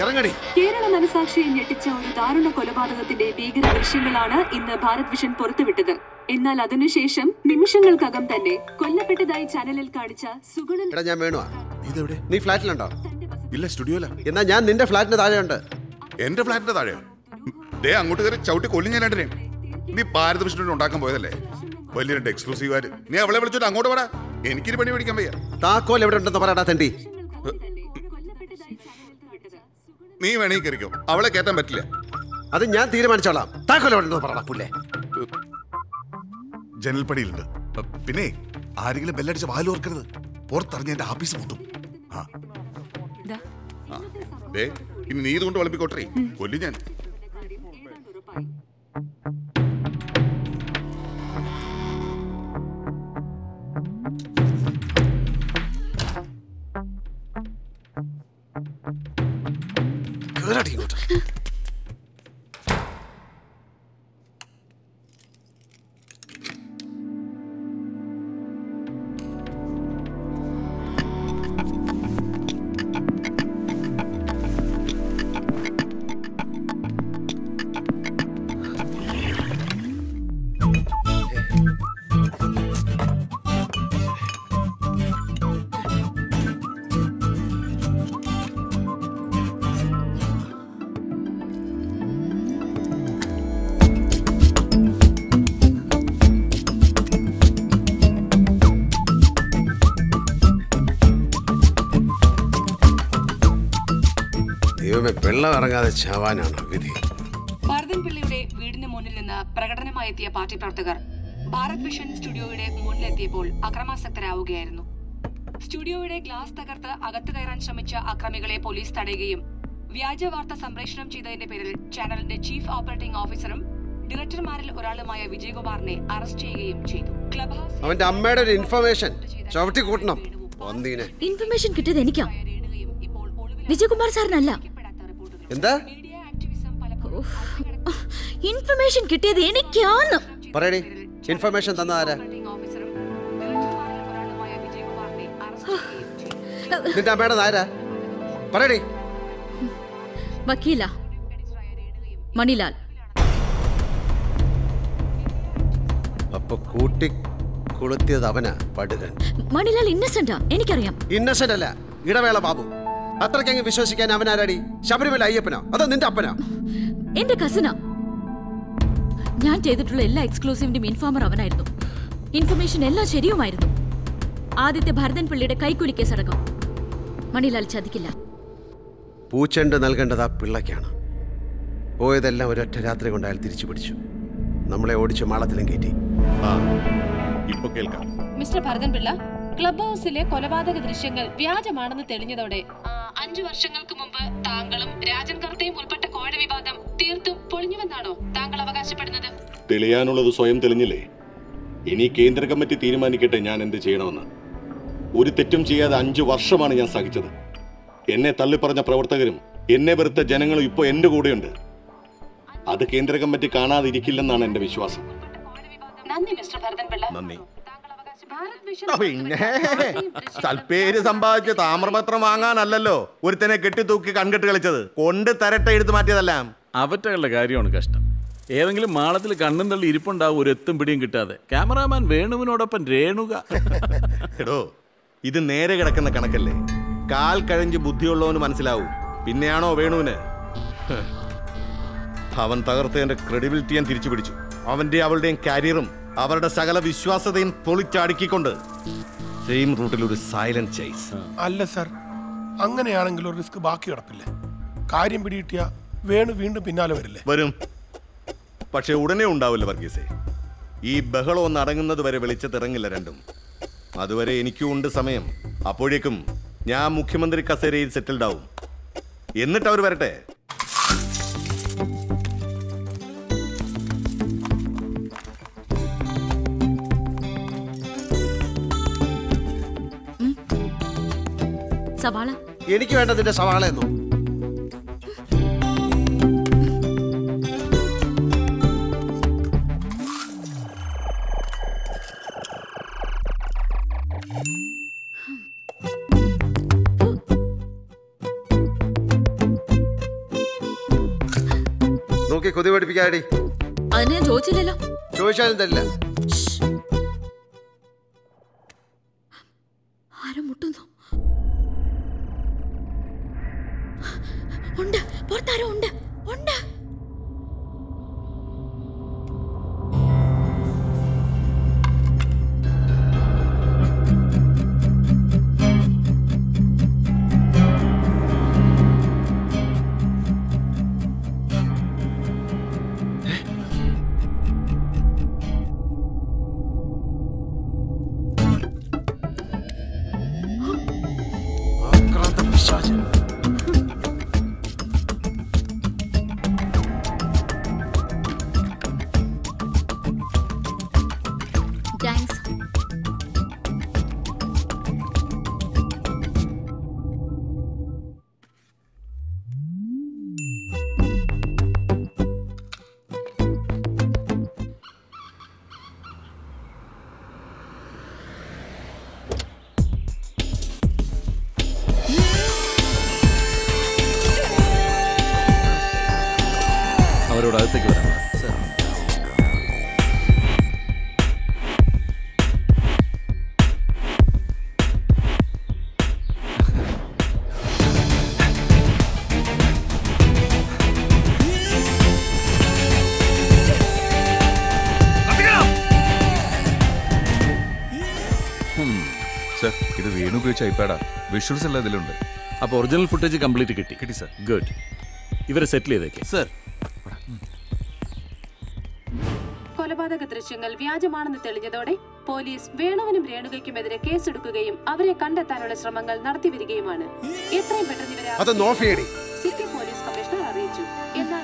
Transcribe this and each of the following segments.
ഇറങ്ങടി. കേരള മനസാക്ഷിയെ ഞെട്ടിച്ച ഒരു ദാരുണ കൊലപാതകത്തിന്റെ ഭീകര ദൃശ്യങ്ങളാണ് ഇന്ന് ഭാരത് വിഷൻ പുറത്തുവിട്ടത്. എന്നാൽ അതിനുശേഷം നിമിഷങ്ങൾക്കകം തന്നെ കൊല്ലപ്പെട്ടതായി ചാനലിൽ കാണിച്ച സുഗുണൻ. ഞാൻ വേണുവാ. നീ ഫ്ലാറ്റിലുണ്ടോ? ഇല്ല, സ്റ്റുഡിയോയില. എന്നാ ഞാൻ നിന്റെ ഫ്ലാറ്റിന് താഴെയുണ്ട്. എന്റെ ഫ്ലാറ്റിന്റെ താഴെയോ? ദേ അങ്ങോട്ട് കയറി ചവിട്ടി കൊല്ലും ഞാൻ രണ്ടിനെ. നീ ഭാരത് വിഷ്ണു ഉണ്ടാക്കാൻ പോയതല്ലേ? വലിയ രണ്ട് എക്സ്ക്ലൂസീവാര്. നീ അവളെ വിളിച്ചോട്ട് അങ്ങോട്ട് പോടാ. എനിക്കൊരു പണി പഠിക്കാൻ വയ്യ. താക്കോൽ എവിടെ ഉണ്ടെന്ന് പറയടാ തണ്ടി. നീ വേണമെങ്കിൽ കയറിക്കോ, അവളെ കയറ്റാൻ പറ്റില്ല. അത് ഞാൻ തീരുമാനിച്ചോളാം. താക്കോൽ എവിടെ ഉണ്ടെന്ന് പറയടാ പുല്ലേ. ജനൽപ്പടിയിലുണ്ട്. പിന്നെ ആരെങ്കിലും ബെല്ലടിച്ച് വാല് ഓർക്കരുത്. പുറത്തിറങ്ങി എന്റെ ആഫീസ് മുട്ടും. ഇനി നീ ഇതുകൊണ്ട് വിളമ്പിക്കോട്ടേ, കൊല്ലു ഞാൻ. വെള്ളം ഇറങ്ങാതെ ചാവാനാണ് വിധി. ഭാരതൻ പിള്ളയുടെ വീടിന് മുന്നിൽ നിന്ന് പ്രകടനമായി എത്തിയ പാർട്ടി പ്രവർത്തകർ ഭാരത് വിഷൻ സ്റ്റുഡിയോയുടെ മുന്നിലെത്തിയപ്പോൾ അക്രമാസക്തരാവുകയായിരുന്നു. സ്റ്റുഡിയോയുടെ ഗ്ലാസ് തകർത്ത് അകത്ത് കയറാൻ ശ്രമിച്ച അക്രമികളെ പോലീസ് തടയുകയും വ്യാജ വാർത്ത സംപ്രേഷണം ചെയ്തതിന്റെ പേരിൽ ചാനലിന്റെ ചീഫ് ഓപ്പറേറ്റിംഗ് ഓഫീസറും ഡയറക്ടർമാരിൽ ഒരാളുമായ വിജയകുമാറിനെ അറസ്റ്റ് ചെയ്യുകയും ചെയ്തു. ക്ലബ് ഹൗസ് അവന്റെ അമ്മയുടെ ഒരു ഇൻഫർമേഷൻ ചവിട്ടി കൂട്ടണം. ഇൻഫർമേഷൻ കിട്ടിയത് എനിക്കാ, വിജയകുമാർ സാറിനല്ല. എന്താ ഇൻഫർമേഷൻ കിട്ടിയത് എനിക്കാന്ന് പറയടി. ഇൻഫർമേഷൻ തന്ന ആരാ? നിന്റെ അമ്മയുടെ ആരാ? പറയടി. വക്കീല മണിലാൽ. അപ്പൊ കൂട്ടി കൊളുത്തിയത് അവനാ പടുകൻ. മണിലാൽ ഇന്നസെന്റാ, എനിക്കറിയാം. ഇന്നസെന്റ് അല്ല, ഇടവേള ബാബു. അത്രയ്ക്കങ്ങ് വിശ്വസിക്കാൻ അവനാരാടി? ശബരിമല അയ്യപ്പനോ അതോ നിന്റെ അപ്പനോ? എന്റെ കസിനാ. ഞാൻ ചെയ്തിട്ടുള്ള എല്ലാ എക്സ്ക്ലൂസീവിന്റെയും ഇൻഫോമർ അവനായിരുന്നു. ഇൻഫർമേഷൻ എല്ലാം ശരിയുമായിരുന്നു. ആദ്യത്തെ ഭരതൻ പിള്ളിയുടെ കൈക്കൂലി കേസടക്കം. മണിലാൽ ചതിക്കില്ല. പൂച്ചെണ്ട് നൽകേണ്ടത് ആ പിള്ളയ്ക്കാണ്. പോയതെല്ലാം ഒരൊറ്റ രാത്രി കൊണ്ട് അയാൾ തിരിച്ചു പിടിച്ചു. നമ്മളെ ഓടിച്ച് മാളത്തിലും കയറ്റി. ഇപ്പൊ കേൾക്കാം. മിസ്റ്റർ ഭരതൻ പിള്ള, ക്ലബ് ഹൗസിലെ കൊലപാതക ദൃശ്യങ്ങൾ വ്യാജമാണെന്ന് തെളിഞ്ഞതോടെ 5 വർഷങ്ങൾക്ക് മുമ്പ് താങ്കളും രാജൻ കർത്തയും ഉൾപ്പെട്ട കോഴ വിവാദം തീർത്തും പൊളിഞ്ഞുവെന്നാണോ താങ്കൾ അവകാശപ്പെടുന്നത്? തെളിയാനുള്ളത് സ്വയം തെളിഞ്ഞില്ലേ? ഇനി കേന്ദ്ര കമ്മിറ്റി തീരുമാനിക്കട്ടെ ഞാൻ എന്ത് ചെയ്യണമെന്ന്. ഒരു തെറ്റും ചെയ്യാതെ 5 വർഷമാണ് ഞാൻ സഹിച്ചത്. എന്നെ തള്ളിപ്പറഞ്ഞ പ്രവർത്തകരും എന്നെ വെറുത്ത ജനങ്ങളും ഇപ്പോൾ എന്റെ കൂടെയുണ്ട്. അത് കേന്ദ്ര കമ്മിറ്റി കാണാതിരിക്കില്ലെന്നാണ് എന്റെ വിശ്വാസം. നന്ദി മിസ്റ്റർ ഭരതൻ പിള്ള. നന്ദി. പിന്നെ തൽപ്പേര് സമ്പാദിച്ച് താമ്രപത്രം വാങ്ങാനല്ലല്ലോ ഒരുത്തനെ കെട്ടിത്തൂക്കി കൺകെട്ട് കളിച്ചത്. കൊണ്ട് തരട്ടെ എടുത്തു മാറ്റിയതല്ല. അവറ്റകളുടെ കാര്യമാണ് കഷ്ടം. ഏതെങ്കിലും മാളത്തിൽ കണ്ണും തള്ളി ഇരിപ്പുണ്ടാവും ഒരു എത്തും പിടിയും കിട്ടാതെ. ക്യാമറാമാൻ വേണുവിനോടൊപ്പം രേണുക. എടോ, ഇത് നേരെ കിടക്കുന്ന കണക്കല്ലേ. കാൽ കഴിഞ്ഞ് ബുദ്ധിയുള്ളവന് മനസ്സിലാവും. പിന്നെയാണോ വേണുവിന്? അവൻ തകർത്തതിന്റെ ക്രെഡിബിലിറ്റി ഞാൻ തിരിച്ചു പിടിച്ചു. അവന്റെ അവളുടെയും കരിയറും അവരുടെ സകല വിശ്വാസതയും പൊളിച്ചടുക്കിക്കൊണ്ട് സെയിം റൂട്ടിൽ ഒരു സൈലന്റ് ചേസ്. അല്ല സർ, അങ്ങനെയാണെങ്കിൽ ഒരു റിസ്ക് ബാക്കി കിടപ്പില്ലേ? കാര്യം പിടികിട്ടിയ വേണു വീണ്ടും പിന്നാലെ വരില്ലേ? വരും, പക്ഷെ ഉടനെ ഉണ്ടാവില്ല വർഗീസേ. ഈ ബഹളം ഒന്ന് അടങ്ങുന്നത് വരെ വെളിച്ചത്തിറങ്ങില്ല രണ്ടും. അതുവരെ എനിക്കും ഉണ്ട് സമയം. അപ്പോഴേക്കും ഞാൻ മുഖ്യമന്ത്രി കസേരയിൽ സെറ്റിൽഡ് ആവും. എന്നിട്ട് അവർ വരട്ടെ. സവാള എനിക്ക് വേണ്ട നിന്റെ സവാള എന്നോ? നോക്കി കൊതി പഠിപ്പിക്കാടി. അതിന് ഞാൻ ചോദിച്ചില്ലല്ലോ. ചോദിച്ചാലും തരില്ല. ആരും മുട്ടുന്നു. ഉണ്ട്, പുറത്താരോ ഉണ്ട്. ഉണ്ട്. അവരോട് അകത്തേക്ക് വരാം. സർ, ഇത് വേണു ഉപയോഗിച്ച ഐപാഡാ. വിഷ്വൽസ് എല്ലാം ഇതിലുണ്ട്. അപ്പോൾ ഒറിജിനൽ ഫുട്ടേജ് കംപ്ലീറ്റ് കിട്ടി? കിട്ടി സർ. ഗുഡ്. ഇവരെ സെറ്റിൽ ചെയ്തേക്കെ. സർ, കൊലപാതക ദൃശ്യങ്ങൾ വ്യാജമാണെന്ന് തെളിഞ്ഞതോടെ പോലീസ് വേണുവിനും രേണുകയ്ക്കുമെതിരെ കേസെടുക്കുകയും അവരെ കണ്ടെത്താനുള്ള ശ്രമങ്ങൾ നടത്തിവരികയുമാണ്. എത്രയും പെട്ടെന്ന് ഇവരെ സിറ്റി പോലീസ് കമ്മീഷണർ അറിയിച്ചു. എന്നാൽ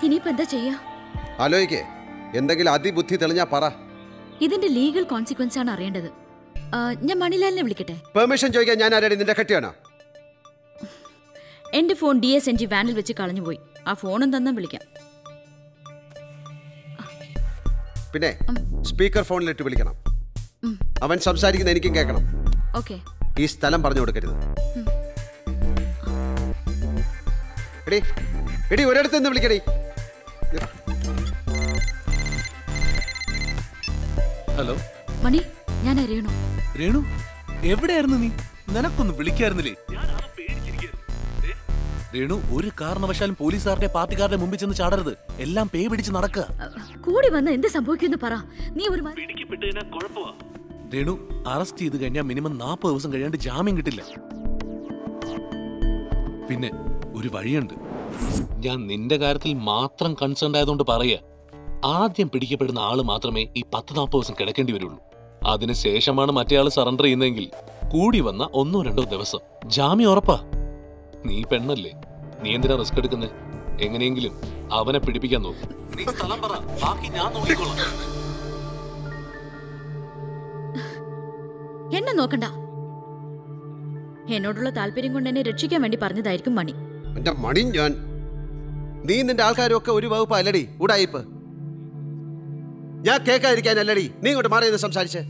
ഇനിയിപ്പോ എന്താ ചെയ്യാ? ആലോചിക്കേ, എന്തെങ്കിലും അതിബുദ്ധി തെളിഞ്ഞാ പറ. ഇതിന്റെ ലീഗൽ കോൺസിക്വൻസ് ആണ് അറിയേണ്ടത്. ഞാൻ മണിലാലിനെ വിളിക്കട്ടെ? പെർമിഷൻ ചോദിക്കാൻ ഞാൻ ആരാടി? നിന്റെ കെട്ടിയാണോ? എന്റെ ഫോൺ DSNG വാനിൽ വെച്ച് കളഞ്ഞുപോയി. ആ ഫോണും തന്നെ വിളിക്കാം. പിന്നെ സ്പീക്കർ ഫോണിലിട്ട് വിളിക്കണം. അവൻ സംസാരിക്കുന്ന എനിക്കും കേൾക്കണം. ഓക്കെ. ഈ സ്ഥലം പറഞ്ഞു കൊടുക്കരുത്. എടി എടി, ഒരിടത്ത് നിന്ന് വിളിക്കടി. ഹലോ മണി, ഞാൻ രേണു. രേണു, എവിടെയായിരുന്നു നീ? നിനക്കൊന്ന് വിളിക്കായിരുന്നില്ലേ? രേണു, ഒരു കാരണവശാലും പോലീസുകാരുടെ പാർട്ടിക്കാരുടെ മുമ്പിൽ ചെന്ന് ചാടരുത്. എല്ലാം പേ പിടിച്ച് നടക്കുക. കൂടി വന്ന് എന്ത് സംഭവിക്കുമെന്ന് പറ. നീ ഒരു രേണു, അറസ്റ്റ് ചെയ്ത് കഴിഞ്ഞാൽ മിനിമം 40 ദിവസം കഴിയാണ്ട് ജാമ്യം കിട്ടില്ല. പിന്നെ ഒരു വഴിയുണ്ട്. ഞാൻ നിന്റെ കാര്യത്തിൽ മാത്രം കൺസേൺ ആയതുകൊണ്ട് പറയാ. ആദ്യം പിടിക്കപ്പെടുന്ന ആള് മാത്രമേ ഈ 10-40 ദിവസം കിടക്കേണ്ടി വരുള്ളൂ. അതിനുശേഷമാണ് മറ്റേ ആള് സറണ്ടർ ചെയ്യുന്നതെങ്കിൽ കൂടി വന്ന 1-2 ദിവസം ജാമ്യം ഉറപ്പാ. നീ പെണ്ണല്ലേ, നീ എന്തിനാ റിസ്ക് എടുക്കുന്നത്? എങ്ങനെയെങ്കിലും അവനെ പിടിപ്പിക്കാൻ നോക്കും. നീ സ്ഥലം പറ, ബാക്കി ഞാൻ നോക്കിക്കോളാം. എന്നെ നോക്കണ്ട. എന്നോടുള്ള താല്പര്യം കൊണ്ട് എന്നെ രക്ഷിക്കാൻ വേണ്ടി പറഞ്ഞതായിരിക്കും മണി. എന്റെ മണി, നീ നിന്റെ ആൾക്കാരും ഒക്കെ ഒരു വകുപ്പ് അല്ലടി ഉടായിപ്പ്. ഞാൻ കേൾക്കാതിരിക്കാനല്ലടി നീ ഇങ്ങോട്ട് മാറിയെന്ന് സംസാരിച്ചേ.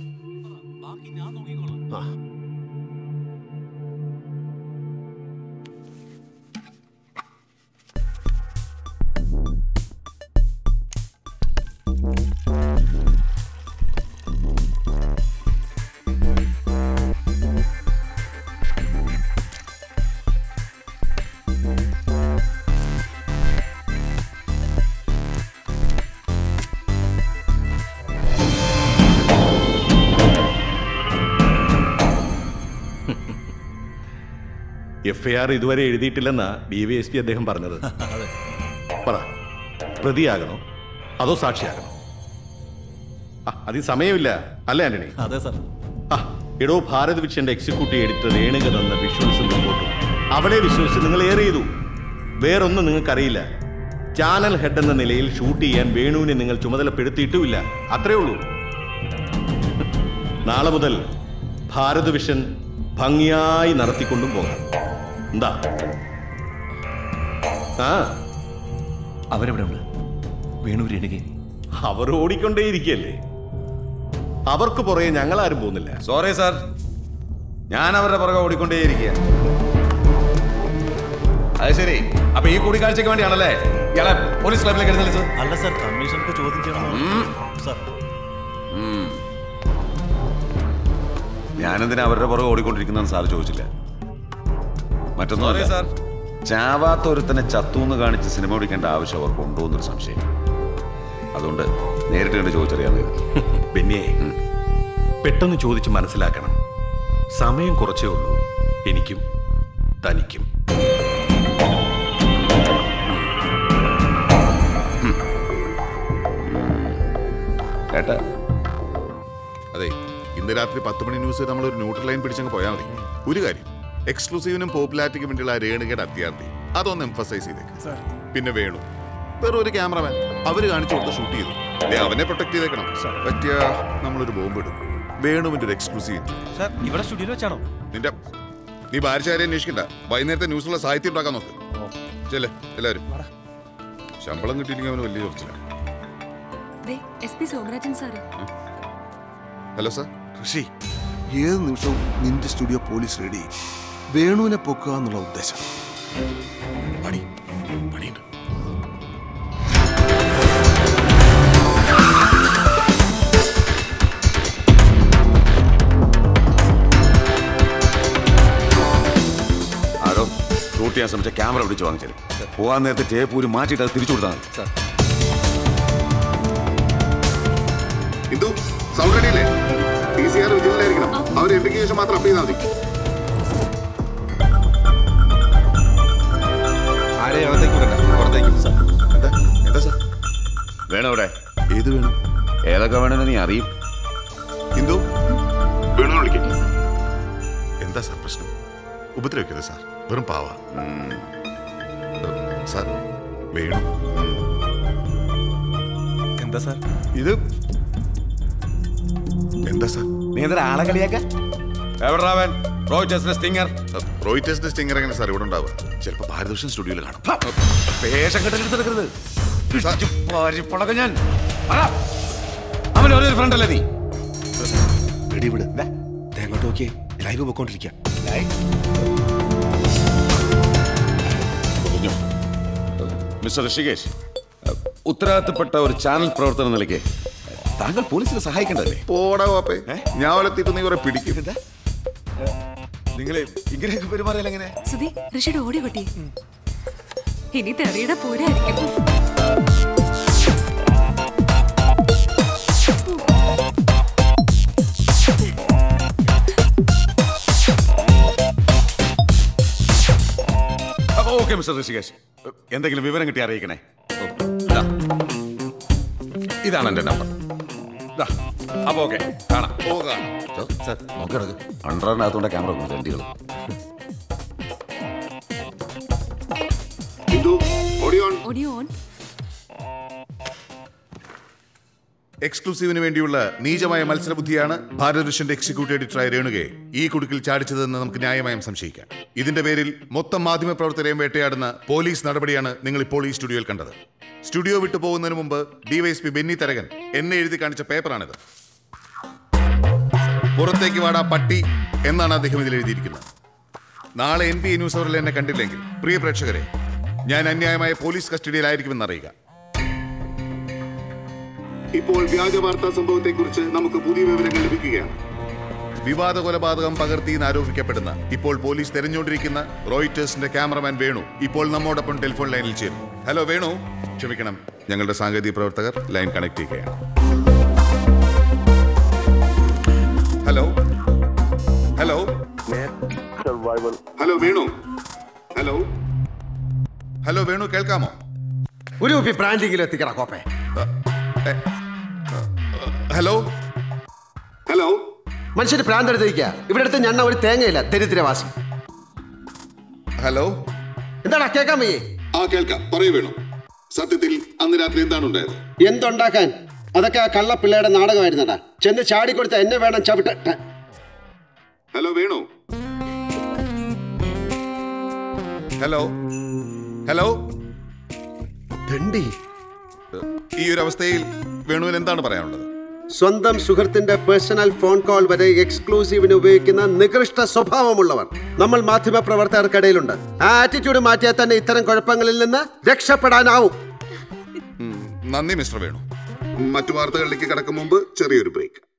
FIR ഇതുവരെ എഴുതിയിട്ടില്ലെന്നാ DYSP അദ്ദേഹം പറഞ്ഞത്. പറ, പ്രതിയാകണോ അതോ സാക്ഷിയാകണോ? അതി സമയമില്ല അല്ലേ ആന്റണി? അതെ സാർ. എടോ, ഭാരത് വിഷന്റെ എക്സിക്യൂട്ടീവ് എഡിറ്റർ രേണുക തന്ന വിഷ്വൽസും റിപ്പോർട്ടും അവിടെ വിശ്വസിച്ച് നിങ്ങൾ ഏറെ ചെയ്തു. വേറൊന്നും നിങ്ങൾക്കറിയില്ല. ചാനൽ ഹെഡ് എന്ന നിലയിൽ ഷൂട്ട് ചെയ്യാൻ വേണുവിനെ നിങ്ങൾ ചുമതലപ്പെടുത്തിയിട്ടുമില്ല. അത്രേ ഉള്ളൂ. നാളെ മുതൽ ഭാരത് വിഷൻ ഭംഗിയായി നടത്തിക്കൊണ്ടും പോകാം. എന്താ? അവരെവിടെ ഉണ്ട്? വേണു, രേണുക അവർ ഓടിക്കൊണ്ടേയിരിക്കല്ലേ. അവർക്ക് പുറകെ ഞങ്ങളാരും പോകുന്നില്ല. സോറി സാർ, ഞാൻ അവരുടെ പുറകെ ഓടിക്കൊണ്ടേയിരിക്കുക. അത് ശരി, അപ്പൊ ഈ കൂടിക്കാഴ്ചക്ക് വേണ്ടിയാണല്ലേ ഇയാളെ പോലീസ് ക്ലബിലേക്ക് എഴുന്നള്ളിച്ചത്? അല്ല സാർ, കമ്മീഷണർക്ക് ചോദ്യം ചെയ്യണം സാർ. ഞാനെന്തിനാ അവരുടെ പുറകെ ഓടിക്കൊണ്ടിരിക്കുന്നതെന്ന് സാർ ചോദിച്ചില്ല. മറ്റൊന്നുമല്ല, സാർ, ചാവാത്ത ഒരുത്തനെ ചത്തൂന്ന് കാണിച്ച് സിനിമ പിടിക്കേണ്ട ആവശ്യം അവർക്ക് ഉണ്ടോ എന്നൊരു സംശയം. അതുകൊണ്ട് നേരിട്ട് കണ്ട് ചോദിച്ചറിയാന്ന്. പിന്നെ പെട്ടെന്ന് ചോദിച്ച് മനസ്സിലാക്കണം. സമയം കുറച്ചേ ഉള്ളൂ, എനിക്കും തനിക്കും. കേട്ടാ? അതെ, ഇന്ന് രാത്രി 10 മണി ന്യൂസ് നമ്മൾ ഒരു ന്യൂട്രൽ ലൈൻ പിടിച്ചങ്ങ് പോയാൽ മതി. ഒരു കാര്യം, എക്സ്ക്ലൂസീവിനും പോപ്പുലാരിറ്റിക്കും വേണ്ടിയുള്ള ആ രേണുകയുടെ അത്യാർത്ഥി അതൊന്ന് എംഫസൈസ് ചെയ്തേക്ക്. പിന്നെ വേണു വേറെ ഒരു ക്യാമറമാൻ അവര് കാണിച്ചു കൊടുത്ത് ഷൂട്ട് ചെയ്തു. അവനെ പ്രൊട്ടക്ട് ചെയ്തേക്കണം. പറ്റിയ നമ്മളൊരു ബോംബ് ഇടും. വേണുവിന്റെ ഒരു എക്സ്ക്ലൂസീവ് ഇവിടെ സ്റ്റുഡിയോയിൽ വെച്ചാണോ? നീ ഭാര്യക്കാരെ അന്വേഷിക്കണ്ട. വൈകുന്നേരത്തെ ന്യൂസിലുള്ള സാഹിത്യം ഉണ്ടാക്കാൻ നോക്ക്. ചെല്ലേ എല്ലാവരും. ശമ്പളം കിട്ടിയില്ലെങ്കിൽ അവന് വലിയ കുറച്ചില്ല. Hello sir. ഋഷി, ഏത് നിമിഷവും നിന്റെ സ്റ്റുഡിയോ പോലീസ് റെഡി. വേണുവിനെ പൊക്കുക എന്നുള്ള ഉദ്ദേശം. പണിയുണ്ട്. ആരോ ഷൂട്ട് ചെയ്യാൻ ശ്രമിച്ച ക്യാമറ പിടിച്ച് വാങ്ങിച്ചത്. പോകാൻ നേരത്തെ ടേപ്പ് ഒരു മാറ്റിയിട്ട് അത് തിരിച്ചു കൊടുത്താൽ ഇന്ദു, സൗണ്ട് റെഡിയല്ലേ? TCR വിജിലായിരിക്കണം. അവർ എന്തെങ്കിലും ശേഷം മാത്രം അപ്പ് ചെയ്താൽ മതി. എന്താ സാർ വേണം അവിടെ? ഏത് വേണം? ഏതൊക്കെ വേണമെന്ന് നീ അറിയും. ഇന്ദു, വേണമെന്ന് വിളിക്കും. എന്താ സാർ പ്രശ്നം? ഉപദ്രവിക്കരുത് സാർ, വെറും പാവ. സാർ വേണു. എന്താ സാർ ഇത്? എന്താ സാർ? നീ എന്താ ആളെ കളിയാക്ക? എവിടെവൻ? റോയിറ്റേഴ്സിന്റെ സ്റ്റിങ്ങർ. റോയിറ്റേഴ്സിന്റെ സ്റ്റിങ്ങർ എങ്ങനെ സാർ ഇവിടെ ഉണ്ടാവുക? ചിലപ്പോൾ ഭാരതഭൂഷൺ സ്റ്റുഡിയോയിൽ കാണും. വേഷം കെട്ടെടുത്തെടുക്കരുത്. ഞാൻ അവന്റെ ഒരേ ഫ്രണ്ട് അല്ലേ നീ? റെഡി വിട്. അങ്ങോട്ട് നോക്കിയേ, ലൈവ് പോയിക്കൊണ്ടിരിക്കുക. മിസ്റ്റർ ഋഷികേഷ്, ഉത്തരവാദിത്തപ്പെട്ട ഒരു ചാനൽ പ്രവർത്തന നിലയ്ക്ക് താങ്കൾ പോലീസിനെ സഹായിക്കേണ്ടതല്ലേ? പോടാ വാപ്പേ, ഞാൻ വളർത്തിയിട്ട് നീ കുറെ പിടിക്കും. നിങ്ങളെ ഇങ്ങനെയൊക്കെ പെരുമാറിയാൽ എങ്ങനെ? സുധി, ഋഷിയുടെ ഓടി കൊട്ടി ഇനി തെറിയുടെ പോരായിരിക്കും. ഓക്കെ മിസ്റ്റർ ഋഷികേഷ്, എന്തെങ്കിലും വിവരം കിട്ടി അറിയിക്കണേ. ഇതാണ് എന്റെ നമ്പർ. അപ്പൊ ഓക്കെ, കാണാം. അണ്ടറിനകത്തോടെ ക്യാമറ രണ്ടികൾ. എക്സ്ക്ലൂസീവിന് വേണ്ടിയുള്ള നീചമായ മത്സരബുദ്ധിയാണ് ഭാരതഭൂഷന്റെ എക്സിക്യൂട്ടീവ് എഡിറ്ററായ രേണുകയെ ഈ കുടുക്കിൽ ചാടിച്ചതെന്ന് നമുക്ക് ന്യായമായും സംശയിക്കാം. ഇതിന്റെ പേരിൽ മൊത്തം മാധ്യമപ്രവർത്തകരെയും വേട്ടയാടുന്ന പോലീസ് നടപടിയാണ് നിങ്ങൾ ഇപ്പോൾ ഈ സ്റ്റുഡിയോയിൽ കണ്ടത്. സ്റ്റുഡിയോ വിട്ടു പോകുന്നതിന് മുമ്പ് ഡിവൈഎസ്പി ബെന്നി തരകൻ എന്നെ എഴുതി കാണിച്ച പേപ്പറാണിത്. പുറത്തേക്ക് വാടാ പട്ടി എന്നാണ് അദ്ദേഹം ഇതിൽ എഴുതിയിരിക്കുന്നത്. നാളെ NPA ന്യൂസ് അവറിൽ എന്നെ കണ്ടില്ലെങ്കിൽ പ്രിയ പ്രേക്ഷകരെ, ഞാൻ അന്യായമായ പോലീസ് കസ്റ്റഡിയിലായിരിക്കുമെന്ന് അറിയുക. ഇപ്പോൾ വ്യാജ വാർത്താ സംഭവത്തെക്കുറിച്ച് നമുക്ക് പുതിയ വിവരങ്ങൾ ലഭിക്കുകയാണ്. വിവാദ കൊലപാതകം പകർത്തിയെന്ന് ആരോപിക്കപ്പെടുന്ന, ഇപ്പോൾ പോലീസ് തെരഞ്ഞുകൊണ്ടിരിക്കുന്ന റോയിറ്റേഴ്സിന്റെ ക്യാമറമാൻ വേണു ഇപ്പോൾ നമ്മോടൊപ്പം ടെലിഫോൺ ലൈനിൽ ചേരും. ഹലോ വേണു. ക്ഷമിക്കണം, ഞങ്ങളുടെ സാങ്കേതിക പ്രവർത്തകർ ലൈൻ കണക്ട് ചെയ്യുകയാണ്. Hello hello hello Venu. Hello hello Venu, കേൾക്കാമോ? ഒരു കുപ്പി ബ്രാൻഡിങ്ങിൽ എത്തിക്കട കോപ്പേ. Hello hello. മനുഷ്യന് പ്രാന്തെടുത്തിരിക്കുക. ഇവിടെ അടുത്ത് ഞണ്ണ ഒരു തേങ്ങയില്ല, ദരിദ്രവാസി. ഹലോ, എന്താടാ കേൾക്കാൻ വയ്യേ? ആ കേൾക്കാം, പറയൂ വേണു. സത്യത്തിൽ അന്ന് രാത്രി എന്താണ് ഉണ്ടായത്? എന്തുണ്ടാക്കാൻ? അതൊക്കെ ആ കള്ളപ്പിള്ളയുടെ നാടകമായിരുന്നടാ. ചെന്ന് ചാടിക്കൊടുത്ത എന്നെ വേണം ചവിട്ട. ഹലോ വേണു. Hello hello. ഈ ഒരു അവസ്ഥയിൽ വേണുവിന് എന്താണ് പറയാനുള്ളത്? സ്വന്തം സുഹൃത്തിന്റെ പേഴ്സണൽ ഫോൺ കോൾ വരെ എക്സ്ക്ലൂസീവിന് ഉപയോഗിക്കുന്ന നികൃഷ്ട സ്വഭാവമുള്ളവർ നമ്മൾ മാധ്യമ പ്രവർത്തകർക്കിടയിലുണ്ട്. ആ ആറ്റിറ്റ്യൂഡ് മാറ്റിയാൽ തന്നെ ഇത്തരം കുഴപ്പങ്ങളിൽ നിന്ന് രക്ഷപ്പെടാനാവും. നന്ദി മിസ്റ്റർ വേണു. മറ്റു വാർത്തകളിലേക്ക് കടക്കും മുമ്പ് ചെറിയൊരു ബ്രേക്ക്.